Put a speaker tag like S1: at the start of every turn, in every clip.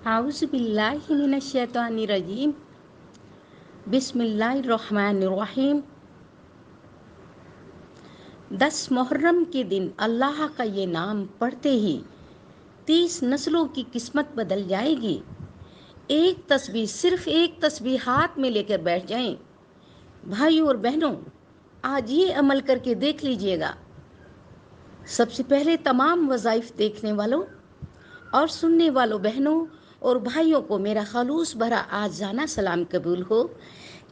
S1: आउज़ुबिल्लाहिमिनश्शैतानिर्रजीम बिस्मिल्लाहिर्रहमानिर्रहीम। 10 मुहर्रम के दिन अल्लाह का ये नाम पढ़ते ही 30 नस्लों की किस्मत बदल जाएगी। एक तस्बीह, सिर्फ एक तस्बीह हाथ में लेकर बैठ जाएं। भाइयों और बहनों, आज ये अमल करके देख लीजिएगा। सबसे पहले तमाम वज़ाइफ देखने वालों और सुनने वालों बहनों और भाइयों को मेरा खलूस भरा आजाना सलाम कबूल हो।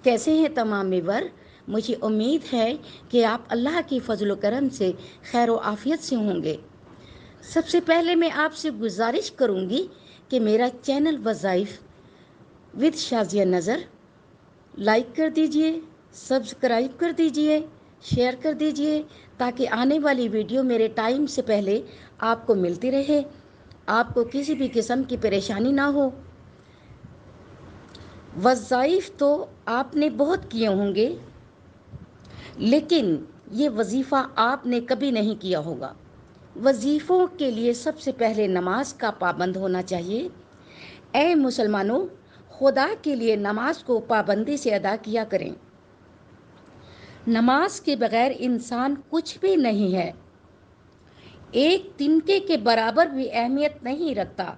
S1: कैसे हैं तमाम मेंबर? मुझे उम्मीद है कि आप अल्लाह की फजल करम से खैर व आफियत से होंगे। सबसे पहले मैं आपसे गुजारिश करूंगी कि मेरा चैनल वज़ाइफ विद शाज़िया नज़र लाइक कर दीजिए, सब्सक्राइब कर दीजिए, शेयर कर दीजिए, ताकि आने वाली वीडियो मेरे टाइम से पहले आपको मिलती रहे, आपको किसी भी किस्म की परेशानी ना हो। वज़ाइफ तो आपने बहुत किए होंगे, लेकिन ये वजीफ़ा आपने कभी नहीं किया होगा। वजीफ़ों के लिए सबसे पहले नमाज का पाबंद होना चाहिए। ऐ मुसलमानों, खुदा के लिए नमाज को पाबंदी से अदा किया करें। नमाज के बगैर इंसान कुछ भी नहीं है, एक तिनके के बराबर भी अहमियत नहीं रखता।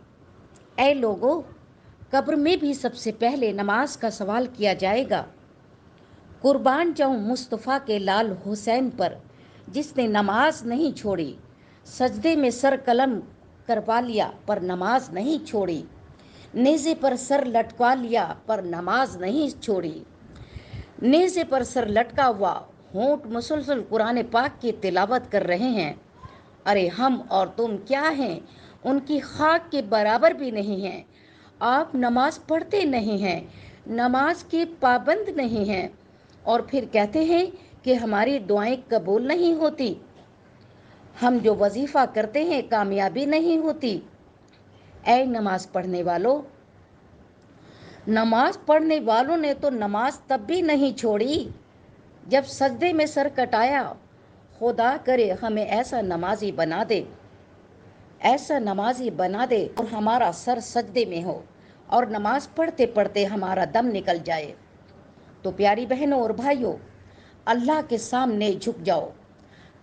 S1: ऐ लोगों, कब्र में भी सबसे पहले नमाज का सवाल किया जाएगा। कुर्बान जाऊं मुस्तफ़ा के लाल हुसैन पर, जिसने नमाज नहीं छोड़ी। सजदे में सर कलम करवा लिया पर नमाज नहीं छोड़ी। नेज़े पर सर लटका लिया पर नमाज नहीं छोड़ी। नेज़े पर सर लटका हुआ होंठ मुसलसल कुरान पाक की तिलावत कर रहे हैं। अरे हम और तुम क्या हैं, उनकी खाक के बराबर भी नहीं हैं। आप नमाज पढ़ते नहीं हैं, नमाज के पाबंद नहीं हैं, और फिर कहते हैं कि हमारी दुआएं कबूल नहीं होती, हम जो वजीफ़ा करते हैं कामयाबी नहीं होती। ऐ नमाज पढ़ने वालों, नमाज पढ़ने वालों ने तो नमाज तब भी नहीं छोड़ी जब सजदे में सर कटाया। खुदा करे हमें ऐसा नमाजी बना दे, ऐसा नमाजी बना दे और हमारा सर सजदे में हो और नमाज पढ़ते पढ़ते हमारा दम निकल जाए। तो प्यारी बहनों और भाइयों, अल्लाह के सामने झुक जाओ,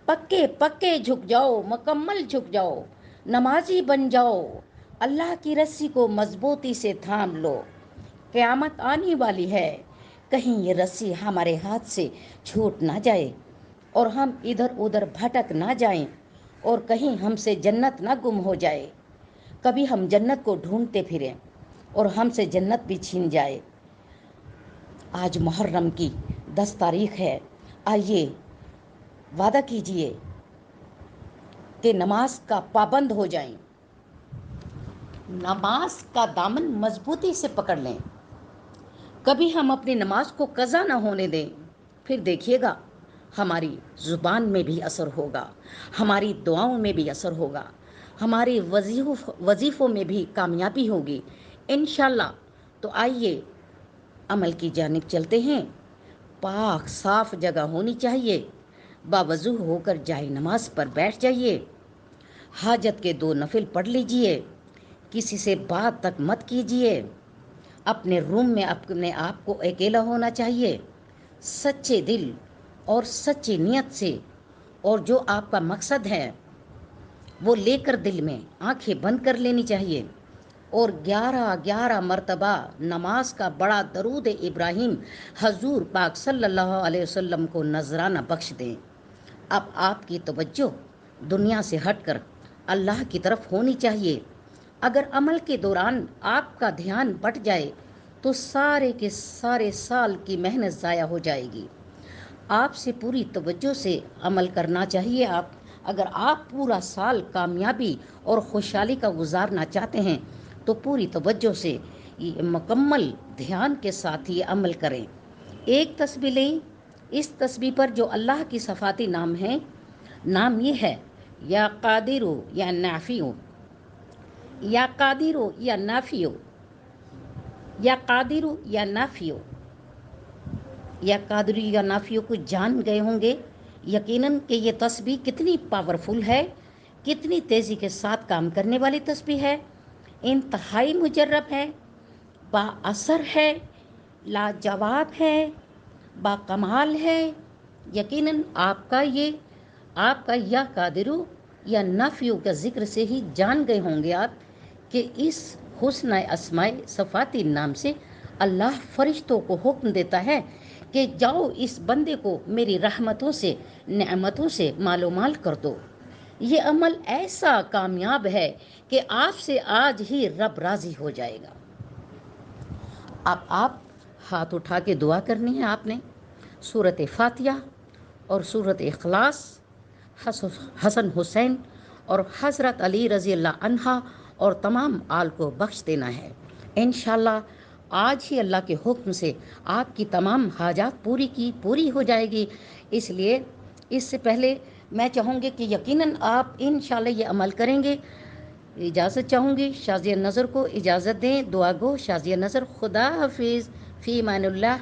S1: पक्के पक्के झुक जाओ, मुकम्मल झुक जाओ, नमाजी बन जाओ। अल्लाह की रस्सी को मजबूती से थाम लो, क़यामत आने वाली है, कहीं ये रस्सी हमारे हाथ से छूट ना जाए और हम इधर उधर भटक ना जाएं, और कहीं हमसे जन्नत ना गुम हो जाए। कभी हम जन्नत को ढूंढते फिरें और हमसे जन्नत भी छीन जाए। आज मुहर्रम की 10 तारीख है। आइए वादा कीजिए कि नमाज का पाबंद हो जाएं, नमाज का दामन मजबूती से पकड़ लें। कभी हम अपनी नमाज को कज़ा ना होने दें, फिर देखिएगा हमारी ज़ुबान में भी असर होगा, हमारी दुआओं में भी असर होगा, हमारे वजीफ़ों में भी कामयाबी होगी इंशाअल्लाह। तो आइए अमल की जानिब चलते हैं। पाक साफ जगह होनी चाहिए, बावजू होकर जाए नमाज पर बैठ जाइए। हाजत के 2 नफिल पढ़ लीजिए, किसी से बात तक मत कीजिए। अपने रूम में अपने आप को अकेला होना चाहिए, सच्चे दिल और सच्ची नीयत से, और जो आपका मकसद है वो लेकर दिल में आंखें बंद कर लेनी चाहिए, और 11 मरतबा नमाज का बड़ा दरूद इब्राहिम हजूर पाक सल्लल्लाहु अलैहि वसल्लम को नजराना बख्श दें। अब आपकी तवज्जो दुनिया से हटकर अल्लाह की तरफ होनी चाहिए। अगर अमल के दौरान आपका ध्यान बट जाए तो सारे के सारे साल की मेहनत ज़ाया हो जाएगी। आपसे पूरी तवज्जो से अमल करना चाहिए। आप अगर आप पूरा साल कामयाबी और खुशहाली का गुजारना चाहते हैं तो पूरी तवज्जो से मुकम्मल ध्यान के साथ ये अमल करें। एक तस्बीह लें, इस तस्बीह पर जो अल्लाह की सफ़ाती नाम है, नाम ये है या कादिरो या नाफियो, या कादिरो या नाफियो, या कादिरो या नाफियो, या कादिरो या नाफियो को जान गए होंगे यकीनन कि ये तस्बीह कितनी पावरफुल है, कितनी तेज़ी के साथ काम करने वाली तस्बीह है। انتہائی مجرب ہے، با اثر ہے، لاجواب ہے، با کمال ہے۔ یقیناً آپ کا یا قادرو یا نفیو کا ذکر سے ہی جان گئے ہوں گے آپ کہ اس حسن اسماء صفاتی نام سے اللہ فرشتوں کو حکم دیتا ہے کہ جاؤ اس بندے کو میری رحمتوں سے، نعمتوں سے مال و مال کر دو۔ یہ عمل ایسا کامیاب ہے کہ آپ سے آج ہی رب راضی ہو جائے گا۔ اب آپ ہاتھ اٹھا کے دعا کرنی ہے آپ نے۔ سورۃ فاتحہ اور سورۃ اخلاص حسن حسین اور حضرت علی رضی اللہ عنہ اور تمام آل کو بخش دینا ہے۔ انشاءاللہ آج ہی اللہ کے حکم سے آپ کی تمام حاجات پوری ہو جائے گی۔ اس لیے اس سے پہلے میں چاہوں گی کہ یقیناً آپ انشاءاللہ یہ عمل کریں گے۔ اجازت چاہوں گی، شازیہ نظر کو اجازت دیں۔ دعا گو شازیہ نظر، خدا حافظ، فی امان اللہ۔